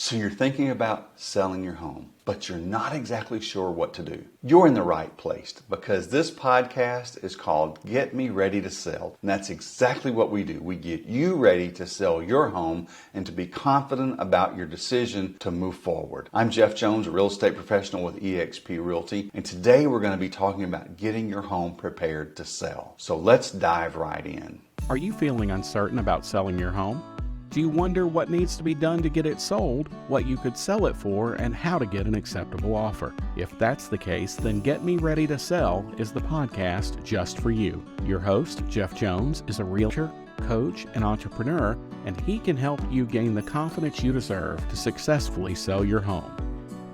So you're thinking about selling your home, but you're not exactly sure what to do. You're in the right place because this podcast is called Get Me Ready to Sell. And that's exactly what we do. We get you ready to sell your home and to be confident about your decision to move forward. I'm Jeff Jones, a real estate professional with eXp Realty. And today we're going to be talking about getting your home prepared to sell. So let's dive right in. Are you feeling uncertain about selling your home? Do you wonder what needs to be done to get it sold, what you could sell it for, and how to get an acceptable offer? If that's the case, then Get Me Ready to Sell is the podcast just for you. Your host, Jeff Jones, is a realtor, coach, and entrepreneur, and he can help you gain the confidence you deserve to successfully sell your home.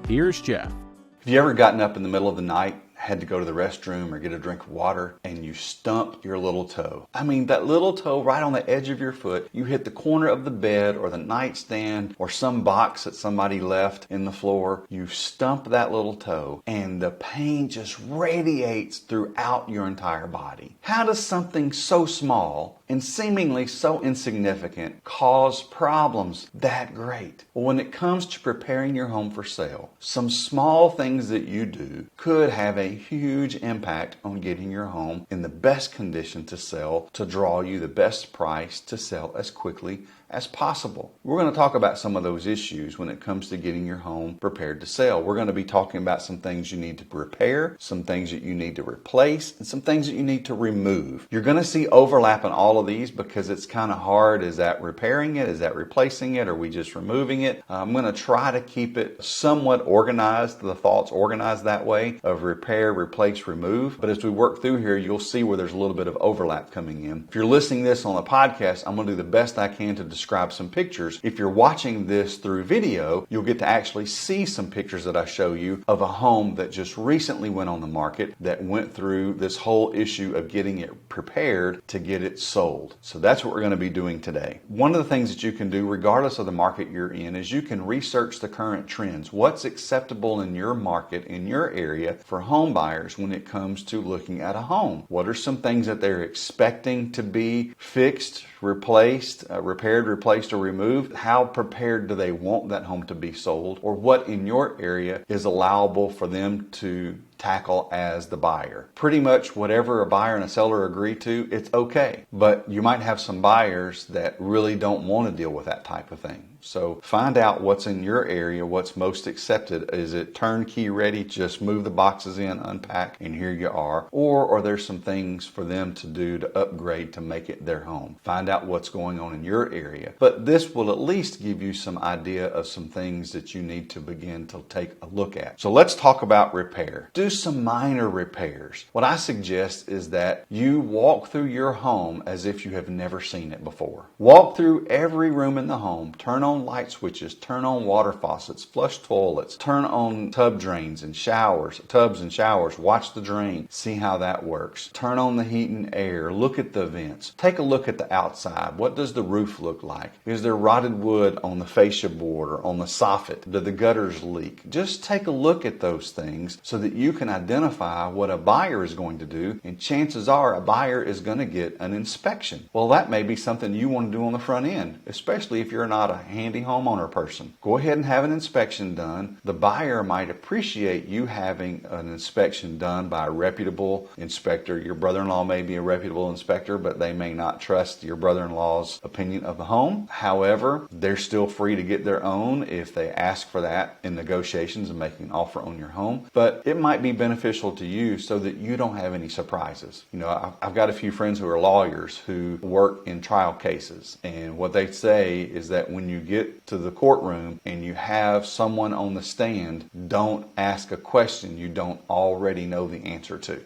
Here's Jeff. Have you ever gotten up in the middle of the night, had to go to the restroom or get a drink of water, and you stump your little toe? I mean, that little toe right on the edge of your foot, you hit the corner of the bed or the nightstand or some box that somebody left in the floor. You stump that little toe and the pain just radiates throughout your entire body. How does something so small and seemingly so insignificant cause problems that great? Well, when it comes to preparing your home for sale, some small things that you do could have a huge impact on getting your home in the best condition to sell, to draw you the best price to sell as quickly as possible. We're going to talk about some of those issues when it comes to getting your home prepared to sell. We're going to be talking about some things you need to repair, some things that you need to replace, and some things that you need to remove. You're going to see overlap in all of these because it's kind of hard. Is that repairing it? Is that replacing it? Are we just removing it? I'm going to try to keep it somewhat organized, the thoughts organized that way of repair, replace, remove. But as we work through here, you'll see where there's a little bit of overlap coming in. If you're listening to this on a podcast, I'm going to do the best I can to describe some pictures. If you're watching this through video, you'll get to actually see some pictures that I show you of a home that just recently went on the market that went through this whole issue of getting it prepared to get it sold. So that's what we're going to be doing today. One of the things that you can do regardless of the market you're in is you can research the current trends. What's acceptable in your market, in your area for home buyers when it comes to looking at a home? What are some things that they're expecting to be fixed, replaced, repaired, replaced, or removed? How prepared do they want that home to be sold? Or what in your area is allowable for them to tackle as the buyer? Pretty much whatever a buyer and a seller agree to, it's okay. But you might have some buyers that really don't want to deal with that type of thing. So find out what's in your area, what's most accepted. Is it turnkey ready? Just move the boxes in, unpack, and here you are. Or are there some things for them to do to upgrade to make it their home? Find out what's going on in your area. But this will at least give you some idea of some things that you need to begin to take a look at. So let's talk about repair. Do some minor repairs. What I suggest is that you walk through your home as if you have never seen it before. Walk through every room in the home, turn on light switches, turn on water faucets, flush toilets, turn on tub drains and showers, tubs and showers, watch the drain, see how that works. Turn on the heat and air, look at the vents. Take a look at the outside. What does the roof look like? Is there rotted wood on the fascia board or on the soffit? Do the gutters leak? Just take a look at those things so that you can identify what a buyer is going to do, and chances are a buyer is going to get an inspection. Well, that may be something you want to do on the front end, especially if you're not a handy homeowner person. Go ahead and have an inspection done. The buyer might appreciate you having an inspection done by a reputable inspector. Your brother-in-law may be a reputable inspector, but they may not trust your brother-in-law's opinion of the home. However, they're still free to get their own if they ask for that in negotiations and making an offer on your home. But it might be beneficial to you so that you don't have any surprises. You know, I've got a few friends who are lawyers who work in trial cases, and what they say is that when you get to the courtroom and you have someone on the stand, don't ask a question you don't already know the answer to.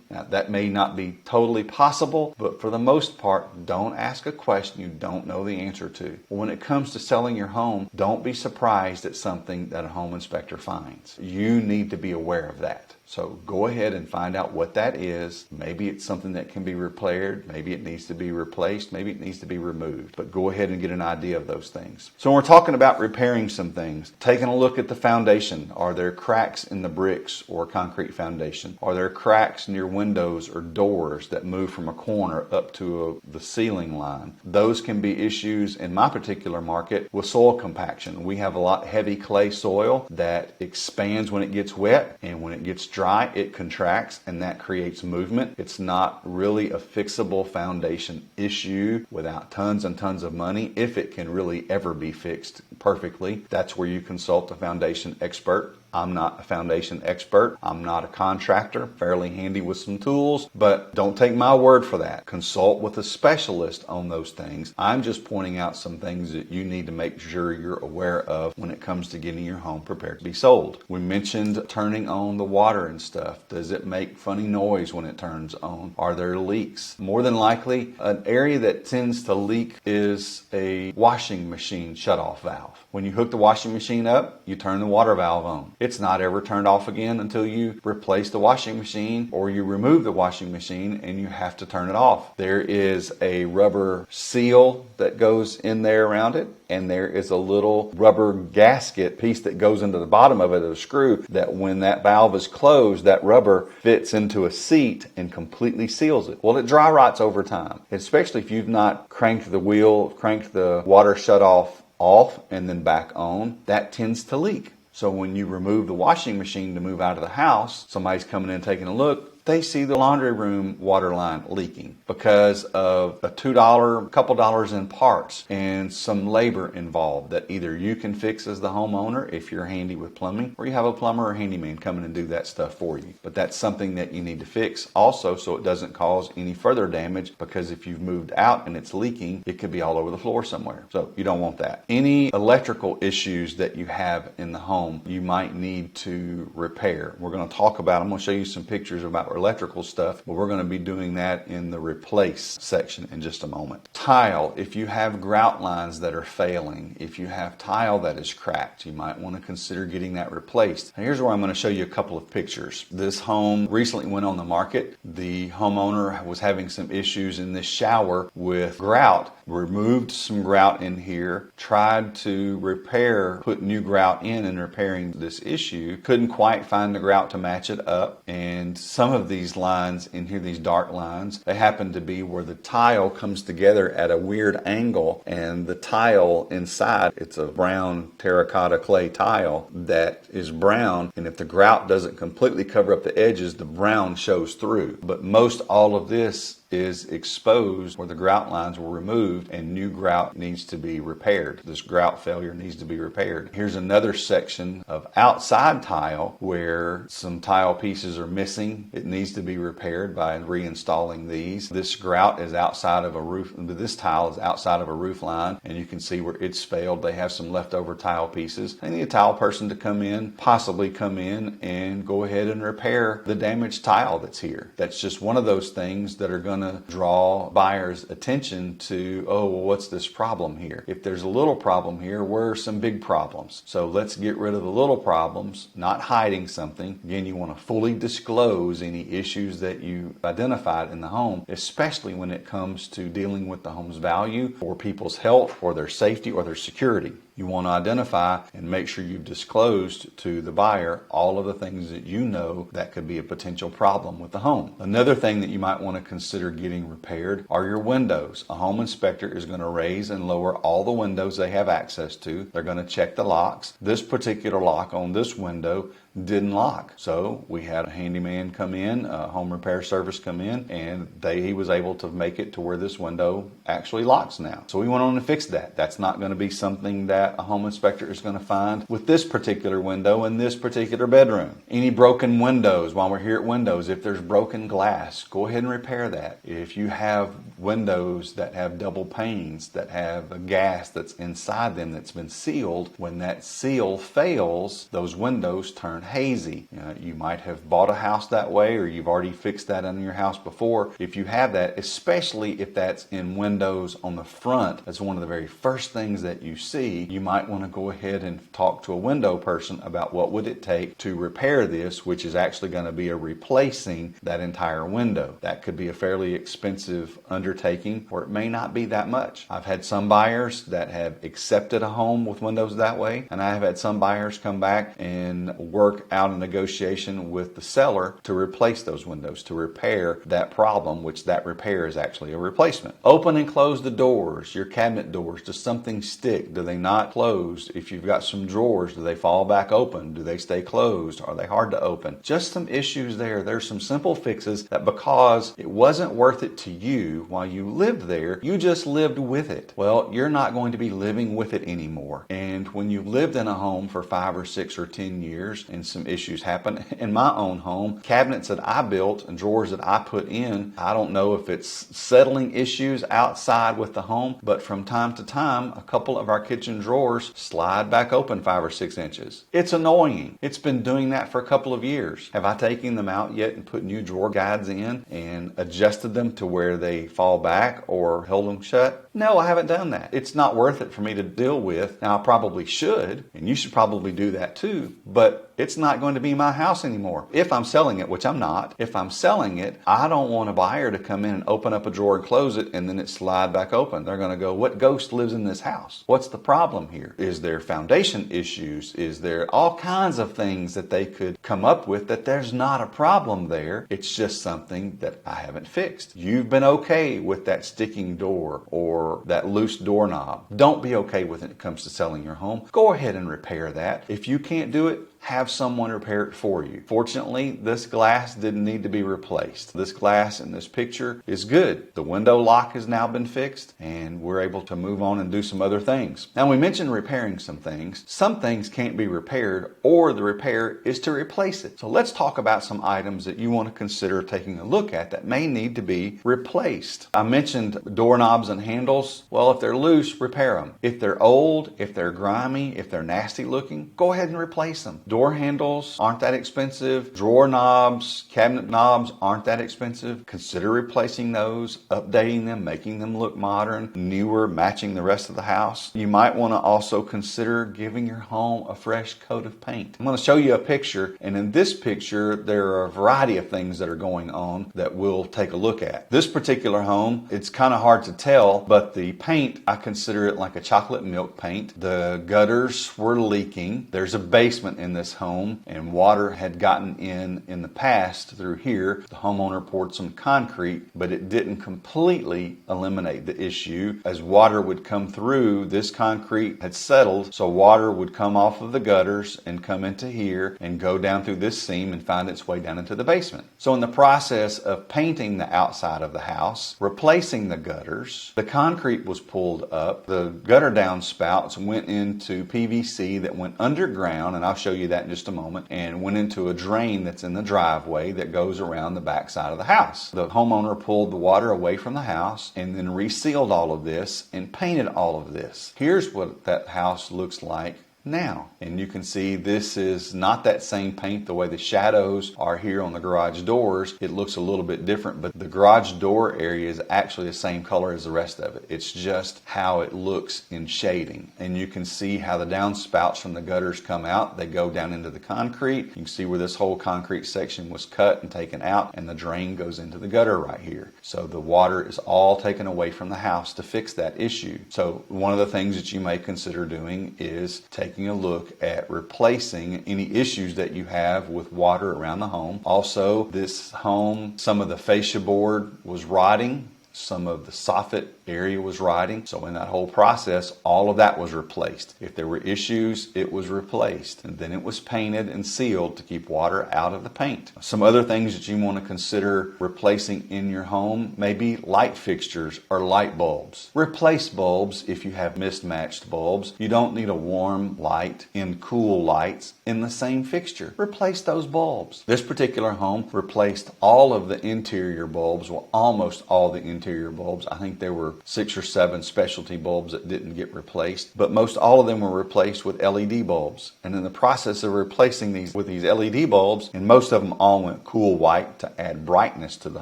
Now, that may not be totally possible, but for the most part, don't ask a question you don't know the answer to. When it comes to selling your home, don't be surprised at something that a home inspector finds. You need to be aware of that. So go ahead and find out what that is. Maybe it's something that can be repaired. Maybe it needs to be replaced. Maybe it needs to be removed. But go ahead and get an idea of those things. So when we're talking about repairing some things, taking a look at the foundation. Are there cracks in the bricks or concrete foundation? Are there cracks near windows or doors that move from a corner up to the ceiling line? Those can be issues in my particular market with soil compaction. We have a lot heavy clay soil that expands when it gets wet, and when it gets dry, it contracts, and that creates movement. It's not really a fixable foundation issue without tons and tons of money, if it can really ever be fixed perfectly. That's where you consult a foundation expert. I'm not a foundation expert. I'm not a contractor, fairly handy with some tools, but don't take my word for that. Consult with a specialist on those things. I'm just pointing out some things that you need to make sure you're aware of when it comes to getting your home prepared to be sold. We mentioned turning on the water and stuff. Does it make funny noise when it turns on? Are there leaks? More than likely, an area that tends to leak is a washing machine shutoff valve. When you hook the washing machine up, you turn the water valve on. It's not ever turned off again until you replace the washing machine or you remove the washing machine and you have to turn it off. There is a rubber seal that goes in there around it, and there is a little rubber gasket piece that goes into the bottom of it, a screw, that when that valve is closed, that rubber fits into a seat and completely seals it. Well, it dry rots over time, especially if you've not cranked the wheel, cranked the water shutoff off and then back on. That tends to leak. So when you remove the washing machine to move out of the house, somebody's coming in taking a look, they see the laundry room water line leaking because of a $2, a couple dollars in parts and some labor involved that either you can fix as the homeowner if you're handy with plumbing, or you have a plumber or handyman coming and do that stuff for you. But that's something that you need to fix also, so it doesn't cause any further damage, because if you've moved out and it's leaking, it could be all over the floor somewhere. So you don't want that. Any electrical issues that you have in the home, you might need to repair. We're going to talk about, I'm going to show you some pictures about electrical stuff, but we're going to be doing that in the replace section in just a moment. Tile, if you have grout lines that are failing, if you have tile that is cracked, you might want to consider getting that replaced. Now, here's where I'm going to show you a couple of pictures. This home recently went on the market. The homeowner was having some issues in this shower with grout, removed some grout in here, tried to repair, put new grout in and repairing this issue, couldn't quite find the grout to match it up, and some of these lines in here, these dark lines, they happen to be where the tile comes together at a weird angle, and the tile inside, it's a brown terracotta clay tile that is brown, and if the grout doesn't completely cover up the edges, the brown shows through. But most all of this is exposed where the grout lines were removed, and new grout needs to be repaired. This grout failure needs to be repaired. Here's another section of outside tile where some tile pieces are missing. It needs to be repaired by reinstalling these. This grout is outside of a roof. This tile is outside of a roof line, and you can see where it's failed. They have some leftover tile pieces. They need a tile person to come in, possibly come in and go ahead and repair the damaged tile that's here. That's just one of those things that are going to draw buyers' attention to, oh, well, what's this problem here? If there's a little problem here, where are some big problems? So let's get rid of the little problems, not hiding something. Again, you want to fully disclose any issues that you identified in the home, especially when it comes to dealing with the home's value or people's health or their safety or their security. You want to identify and make sure you've disclosed to the buyer all of the things that you know that could be a potential problem with the home. Another thing that you might want to consider getting repaired are your windows. A home inspector is going to raise and lower all the windows they have access to. They're going to check the locks. This particular lock on this window didn't lock. So we had a handyman come in, a home repair service come in, and he was able to make it to where this window actually locks now. So we went on to fix that. That's not going to be something that a home inspector is going to find with this particular window in this particular bedroom. Any broken windows, while we're here at windows, if there's broken glass, go ahead and repair that. If you have windows that have double panes, that have a gas that's inside them that's been sealed, when that seal fails, those windows turn hazy. You might have bought a house that way, or you've already fixed that in your house before. If you have that, especially if that's in windows on the front, that's one of the very first things that you see, you might want to go ahead and talk to a window person about what would it take to repair this, which is actually going to be a replacing that entire window. That could be a fairly expensive undertaking, or it may not be that much. I've had some buyers that have accepted a home with windows that way, and I have had some buyers come back and work out a negotiation with the seller to replace those windows, to repair that problem, which that repair is actually a replacement. Open and close the doors, your cabinet doors. Does something stick? Do they not close? If you've got some drawers, do they fall back open? Do they stay closed? Are they hard to open? Just some issues there. There's some simple fixes that, because it wasn't worth it to you while you lived there, you just lived with it. Well, you're not going to be living with it anymore. And when you've lived in a home for 5 or 6 or 10 years and some issues happen, in my own home, cabinets that I built and drawers that I put in, I don't know if it's settling issues outside with the home, but from time to time, a couple of our kitchen drawers slide back open 5 or 6 inches. It's annoying. It's been doing that for a couple of years. Have I taken them out yet and put new drawer guides in and adjusted them to where they fall back or held them shut? No, I haven't done that. It's not worth it for me to deal with. Now, I probably should, and you should probably do that too, but it's not going to be my house anymore. If I'm selling it, which I'm not, if I'm selling it, I don't want a buyer to come in and open up a drawer and close it and then it slide back open. They're going to go, what ghost lives in this house? What's the problem here? Is there foundation issues? Is there all kinds of things that they could come up with that there's not a problem there? It's just something that I haven't fixed. You've been okay with that sticking door or that loose doorknob. Don't be okay with it when it comes to selling your home. Go ahead and repair that. If you can't do it, have someone repair it for you. Fortunately, this glass didn't need to be replaced. This glass in this picture is good. The window lock has now been fixed, and we're able to move on and do some other things. Now, we mentioned repairing some things. Some things can't be repaired, or the repair is to replace it. So let's talk about some items that you want to consider taking a look at that may need to be replaced. I mentioned doorknobs and handles. Well, if they're loose, repair them. If they're old, if they're grimy, if they're nasty looking, go ahead and replace them. Door handles aren't that expensive. Drawer knobs, cabinet knobs aren't that expensive. Consider replacing those, updating them, making them look modern, newer, matching the rest of the house. You might want to also consider giving your home a fresh coat of paint. I'm going to show you a picture, and in this picture, there are a variety of things that are going on that we'll take a look at. This particular home, it's kind of hard to tell, but the paint, I consider it like a chocolate milk paint. The gutters were leaking. There's a basement in this home, and water had gotten in the past through here. The homeowner poured some concrete, but it didn't completely eliminate the issue. As water would come through, this concrete had settled, so water would come off of the gutters and come into here and go down through this seam and find its way down into the basement. So in the process of painting the outside of the house, replacing the gutters, the concrete was pulled up, the gutter downspouts went into PVC that went underground, and I'll show you that in just a moment, and went into a drain that's in the driveway that goes around the back side of the house. The homeowner pulled the water away from the house and then resealed all of this and painted all of this. Here's what that house looks like now. And you can see this is not that same paint. The way the shadows are here on the garage doors, it looks a little bit different, but the garage door area is actually the same color as the rest of it. It's just how it looks in shading. And you can see how the downspouts from the gutters come out. They go down into the concrete. You can see where this whole concrete section was cut and taken out, and the drain goes into the gutter right here. So the water is all taken away from the house to fix that issue. So one of the things that you may consider doing is taking a look at replacing any issues that you have with water around the home. Also, this home, some of the fascia board was rotting. Some of the soffit area was rotting. So in that whole process, all of that was replaced. If there were issues, it was replaced. And then it was painted and sealed to keep water out of the paint. Some other things that you want to consider replacing in your home may be light fixtures or light bulbs. Replace bulbs if you have mismatched bulbs. You don't need a warm light and cool lights in the same fixture. Replace those bulbs. This particular home replaced all of the interior bulbs, well, almost all the interior interior bulbs. I think there were 6 or 7 specialty bulbs that didn't get replaced, but most all of them were replaced with LED bulbs. And in the process of replacing these with these LED bulbs, and most of them all went cool white to add brightness to the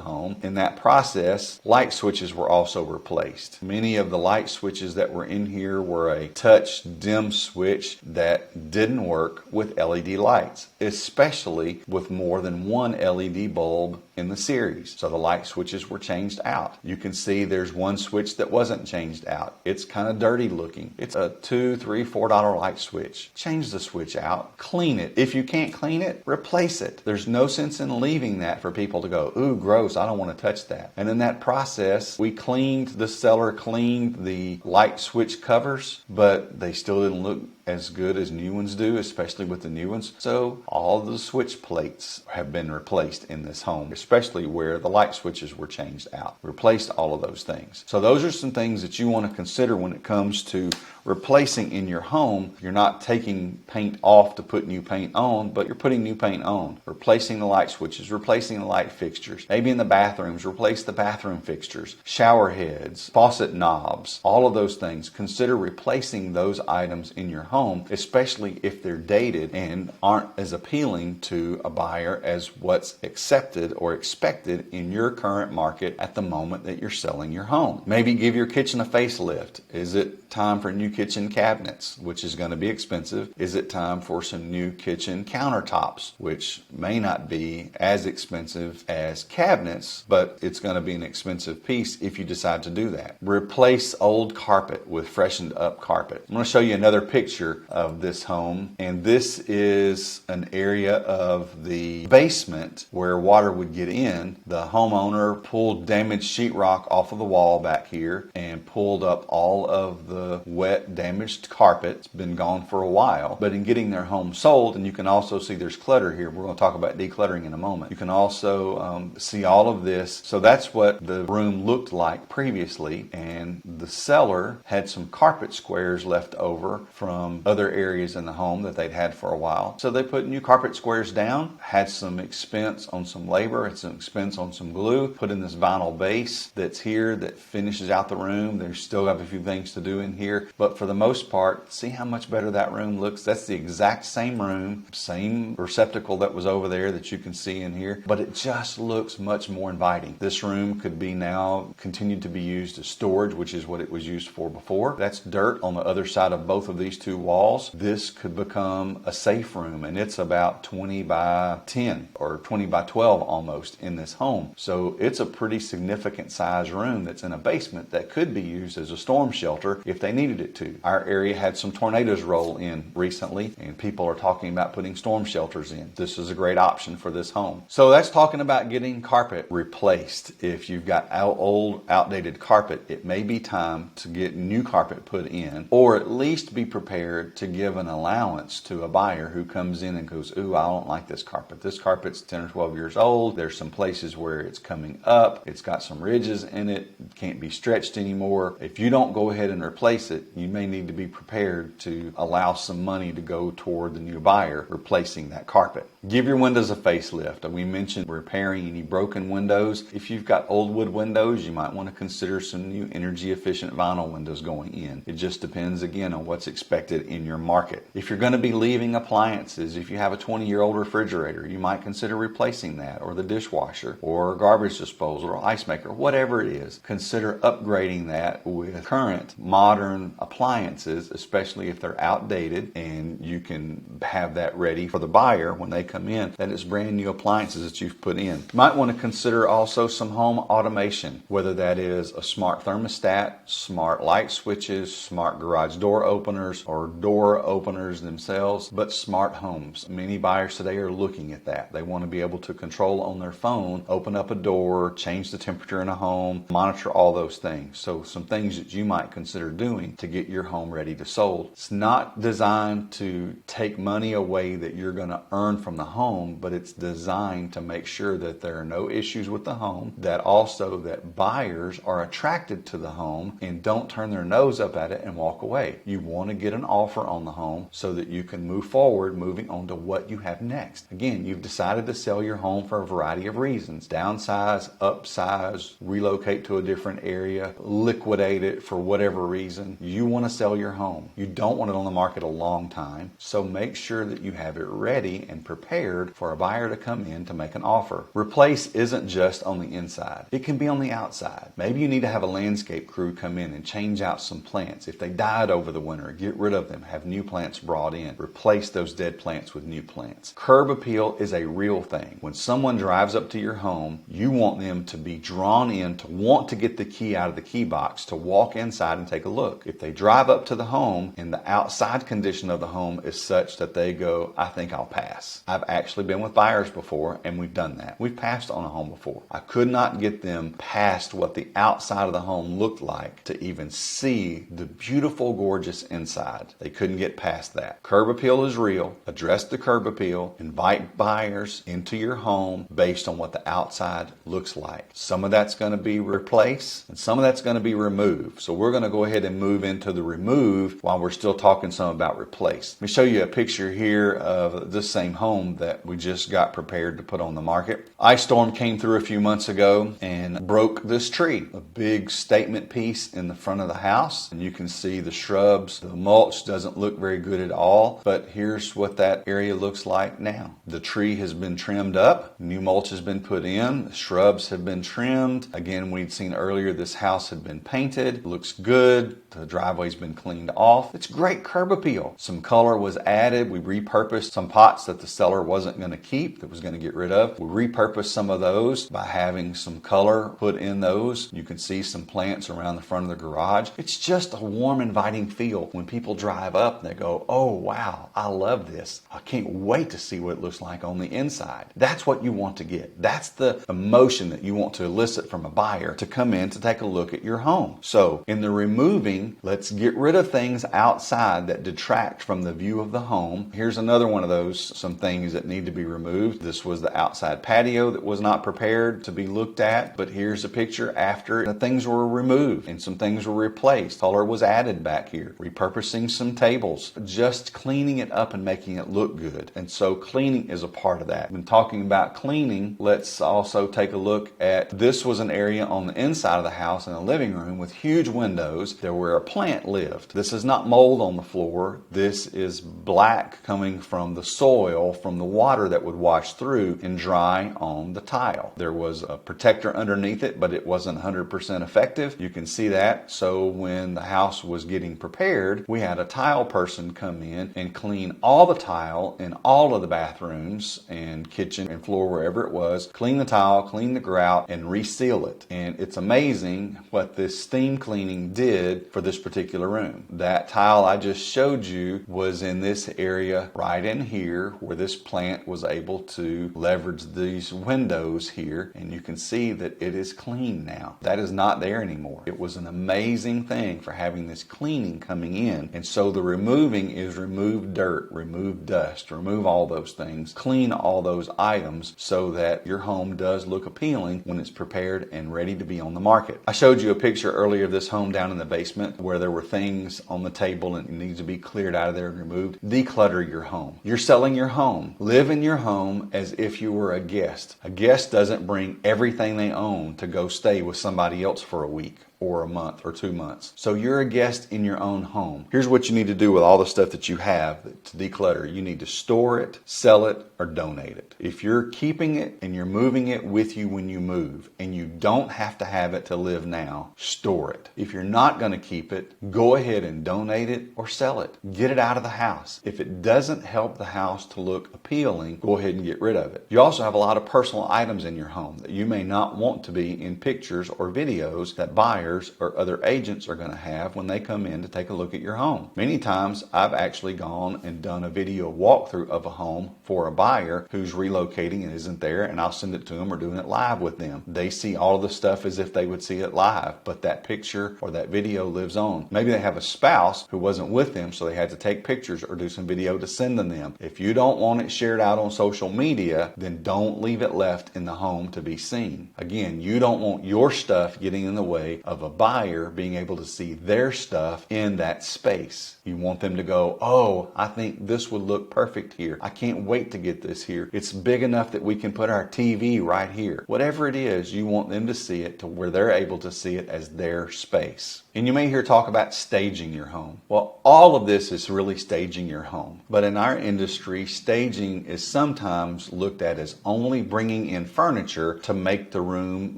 home, in that process, light switches were also replaced. Many of the light switches that were in here were a touch dim switch that didn't work with LED lights, especially with more than one LED bulb in the series. So the light switches were changed out. You can see there's one switch that wasn't changed out. It's kind of dirty looking. It's a $2, $3, $4 light switch. Change the switch out. Clean it. If you can't clean it, replace it. There's no sense in leaving that for people to go, ooh, gross, I don't want to touch that. And in that process, the seller cleaned the light switch covers, but they still didn't look as good as new ones do, especially with the new ones. So all the switch plates have been replaced in this home, especially where the light switches were changed out. Replaced all of those things. So those are some things that you want to consider when it comes to replacing in your home. You're not taking paint off to put new paint on, but you're putting new paint on. Replacing the light switches, replacing the light fixtures. Maybe in the bathrooms, replace the bathroom fixtures, shower heads, faucet knobs, all of those things. Consider replacing those items in your home, especially if they're dated and aren't as appealing to a buyer as what's accepted or expected in your current market at the moment that you're selling your home. Maybe give your kitchen a facelift. Is it time for new kitchen cabinets, which is going to be expensive? Is it time for some new kitchen countertops, which may not be as expensive as cabinets, but it's going to be an expensive piece if you decide to do that? Replace old carpet with freshened up carpet. I'm going to show you another picture of this home, and this is an area of the basement where water would get in. The homeowner pulled damaged sheetrock off of the wall back here and pulled up all of the wet, damaged carpet. It's been gone for a while, but in getting their home sold, and you can also see there's clutter here. We're going to talk about decluttering in a moment. You can also see all of this. So that's what the room looked like previously, and the seller had some carpet squares left over from other areas in the home that they'd had for a while. So they put new carpet squares down, had some expense on some labor, had some expense on some glue, put in this vinyl base that's here that finishes out the room. There's still have a few things to do in here, but for the most part, see how much better that room looks? That's the exact same room, same receptacle that was over there that you can see in here, but it just looks much more inviting. This room could be now continued to be used as storage, which is what it was used for before. That's dirt on the other side of both of these two walls. This could become a safe room, and it's about 20 by 10 or 20 by 12 almost in this home. So it's a pretty significant size room that's in a basement that could be used as a storm shelter if they needed it to. Our area had some tornadoes roll in recently, and people are talking about putting storm shelters in. This is a great option for this home. So that's talking about getting carpet replaced. If you've got old, outdated carpet, it may be time to get new carpet put in, or at least be prepared to give an allowance to a buyer who comes in and goes, ooh, I don't like this carpet. This carpet's 10 or 12 years old. There's some places where it's coming up. It's got some ridges in it. It can't be stretched anymore. If you don't go ahead and replace it, you may need to be prepared to allow some money to go toward the new buyer replacing that carpet. Give your windows a facelift. We mentioned repairing any broken windows. If you've got old wood windows, you might want to consider some new energy efficient vinyl windows going in. It just depends again on what's expected in your market. If you're going to be leaving appliances, if you have a 20-year-old refrigerator, you might consider replacing that, or the dishwasher, or garbage disposal, or ice maker, whatever it is. Consider upgrading that with current modern appliances, especially if they're outdated, and you can have that ready for the buyer when they come in, that it's brand new appliances that you've put in. You might want to consider also some home automation, whether that is a smart thermostat, smart light switches, smart garage door openers, or door openers themselves, but smart homes. Many buyers today are looking at that. They want to be able to control on their phone, open up a door, change the temperature in a home, monitor all those things. So some things that you might consider doing to get your home ready to sold. It's not designed to take money away that you're going to earn from the home, but it's designed to make sure that there are no issues with the home, that also that buyers are attracted to the home and don't turn their nose up at it and walk away. You want to get an offer on the home so that you can move forward, moving on to what you have next. Again, you've decided to sell your home for a variety of reasons. Downsize, upsize, relocate to a different area, liquidate it for whatever reason. You want to sell your home. You don't want it on the market a long time, so make sure that you have it ready and prepared for a buyer to come in to make an offer. Replace isn't just on the inside. It can be on the outside. Maybe you need to have a landscape crew come in and change out some plants. If they died over the winter, get rid of them, have new plants brought in, replace those dead plants with new plants. Curb appeal is a real thing. When someone drives up to your home, you want them to be drawn in, to want to get the key out of the key box, to walk inside and take a look. If they drive up to the home and the outside condition of the home is such that they go, I think I'll pass. I've actually been with buyers before and we've done that. We've passed on a home before. I could not get them past what the outside of the home looked like to even see the beautiful, gorgeous inside. They couldn't get past that. Curb appeal is real. Address the curb appeal. Invite buyers into your home based on what the outside looks like. Some of that's going to be replaced and some of that's going to be removed. So we're going to go ahead and move into the remove while we're still talking some about replace. Let me show you a picture here of this same home that we just got prepared to put on the market. Ice storm came through a few months ago and broke this tree, a big statement piece in the front of the house. And you can see the shrubs. The mulch doesn't look very good at all, but here's what that area looks like now. The tree has been trimmed up, new mulch has been put in, the shrubs have been trimmed. Again, we'd seen earlier this house had been painted, looks good. The driveway's been cleaned off. It's great curb appeal. Some color was added. We repurposed some pots that the seller wasn't going to keep, that was going to get rid of. We repurposed some of those by having some color put in those. You can see some plants around the front of the garage. It's just a warm, inviting feel. When people drive up, they go, oh, wow, I love this. I can't wait to see what it looks like on the inside. That's what you want to get. That's the emotion that you want to elicit from a buyer to come in to take a look at your home. So in the removing, let's get rid of things outside that detract from the view of the home. Here's another one of those, some things that need to be removed. This was the outside patio that was not prepared to be looked at, but here's a picture after the things were removed and some things were replaced. Color was added back here. Repurposing some tables, just cleaning it up and making it look good. And so cleaning is a part of that. When talking about cleaning, let's also take a look at, this was an area on the inside of the house in the living room with huge windows. There were a plant lived. This is not mold on the floor. This is black coming from the soil, from the water that would wash through and dry on the tile. There was a protector underneath it, but it wasn't 100% effective. You can see that. So when the house was getting prepared, we had a tile person come in and clean all the tile in all of the bathrooms and kitchen and floor, wherever it was, clean the tile, clean the grout, and reseal it. And it's amazing what this steam cleaning did for this particular room. That tile I just showed you was in this area right in here where this plant was able to leverage these windows here, and you can see that it is clean now. That is not there anymore. It was an amazing thing for having this cleaning coming in. And so the removing is remove dirt, remove dust, remove all those things, clean all those items so that your home does look appealing when it's prepared and ready to be on the market. I showed you a picture earlier of this home down in the basement where there were things on the table and it needs to be cleared out of there and removed. Declutter your home. You're selling your home. Live in your home as if you were a guest. A guest doesn't bring everything they own to go stay with somebody else for a week or a month or 2 months. So you're a guest in your own home. Here's what you need to do with all the stuff that you have to declutter. You need to store it, sell it, or donate it. If you're keeping it and you're moving it with you when you move and you don't have to have it to live now, store it. If you're not going to keep it, go ahead and donate it or sell it. Get it out of the house. If it doesn't help the house to look appealing, go ahead and get rid of it. You also have a lot of personal items in your home that you may not want to be in pictures or videos that buyers or other agents are going to have when they come in to take a look at your home. Many times I've actually gone and done a video walkthrough of a home for a buyer who's relocating and isn't there, and I'll send it to them or doing it live with them. They see all of the stuff as if they would see it live, but that picture or that video lives on. Maybe they have a spouse who wasn't with them, so they had to take pictures or do some video to send to them. If you don't want it shared out on social media, then don't leave it left in the home to be seen. Again, you don't want your stuff getting in the way of of a buyer being able to see their stuff in that space. You want them to go, oh, I think this would look perfect here. I can't wait to get this here. It's big enough that we can put our TV right here. Whatever it is, you want them to see it to where they're able to see it as their space. And you may hear talk about staging your home. Well, all of this is really staging your home. But in our industry, staging is sometimes looked at as only bringing in furniture to make the room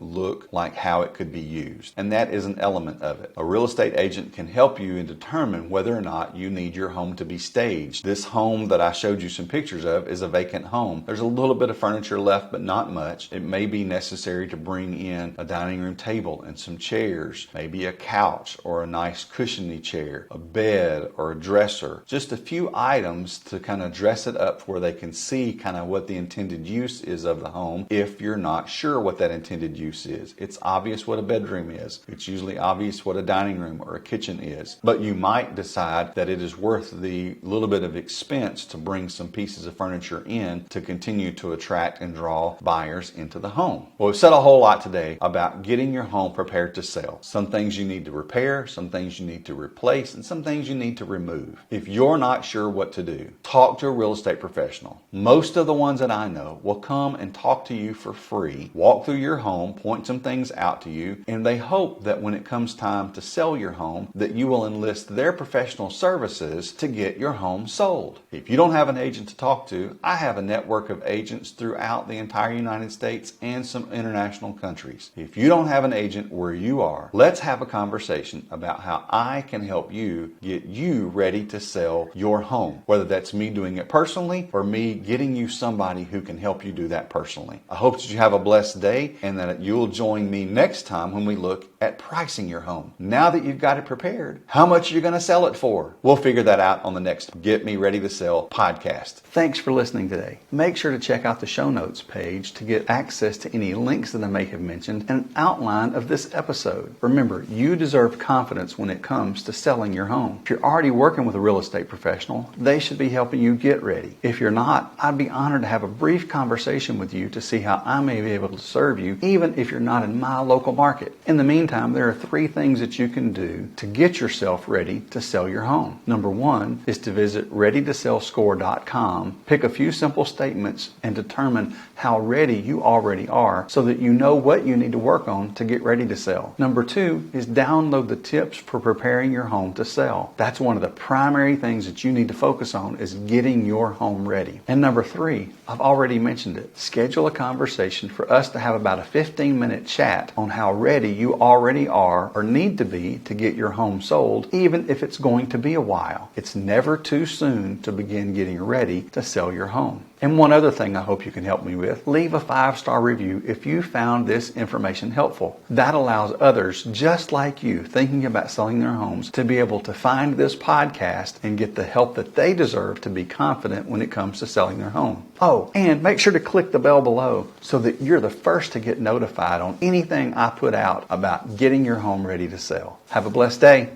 look like how it could be used. And that is an element of it. A real estate agent can help you and determine whether or not you need your home to be staged. This home that I showed you some pictures of is a vacant home. There's a little bit of furniture left, but not much. It may be necessary to bring in a dining room table and some chairs, maybe a couch or a nice cushiony chair, a bed or a dresser, just a few items to kind of dress it up where they can see kind of what the intended use is of the home if you're not sure what that intended use is. It's obvious what a bedroom is. It's usually obvious what a dining room or a kitchen is. But you might decide that it is worth the little bit of expense to bring some pieces of furniture in to continue to attract and draw buyers into the home. Well, we've said a whole lot today about getting your home prepared to sell. Some things you need to repair, some things you need to replace, and some things you need to remove. If you're not sure what to do, talk to a real estate professional. Most of the ones that I know will come and talk to you for free, walk through your home, point some things out to you, and they hope that when it comes time to sell your home, that you will enlist their professional services to get your home sold. If you don't have an agent to talk to, I have a network of agents throughout the entire United States and some international countries. If you don't have an agent where you are, let's have a conversation about how I can help you get you ready to sell your home, whether that's me doing it personally or me getting you somebody who can help you do that personally. I hope that you have a blessed day and that you'll join me next time when we look at pricing your home. Now that you've got it prepared, how much are you going to sell it for? We'll figure that out on the next Get Me Ready to Sell podcast. Thanks for listening today. Make sure to check out the show notes page to get access to any links that I may have mentioned and an outline of this episode. Remember, you deserve confidence when it comes to selling your home. If you're already working with a real estate professional, they should be helping you get ready. If you're not, I'd be honored to have a brief conversation with you to see how I may be able to serve you, even if you're not in my local market. In the meantime, there are 3 things that you can do to get yourself ready to sell your home. Number 1 is to visit readytosellscore.com, pick a few simple statements, and determine how ready you already are so that you know what you need to work on to get ready to sell. Number 2 is download the tips for preparing your home to sell. That's one of the primary things that you need to focus on is getting your home ready. And number 3, I've already mentioned it. Schedule a conversation for us to have about a 15-minute chat on how ready you already are or need to be to get your home sold, even if it's going to be a while. It's never too soon to begin getting ready to sell your home. And one other thing I hope you can help me with, leave a 5-star review if you found this information helpful. That allows others just like you thinking about selling their homes to be able to find this podcast and get the help that they deserve to be confident when it comes to selling their home. Oh, and make sure to click the bell below so that you're the first to get notified on anything I put out about getting your home ready to sell. Have a blessed day.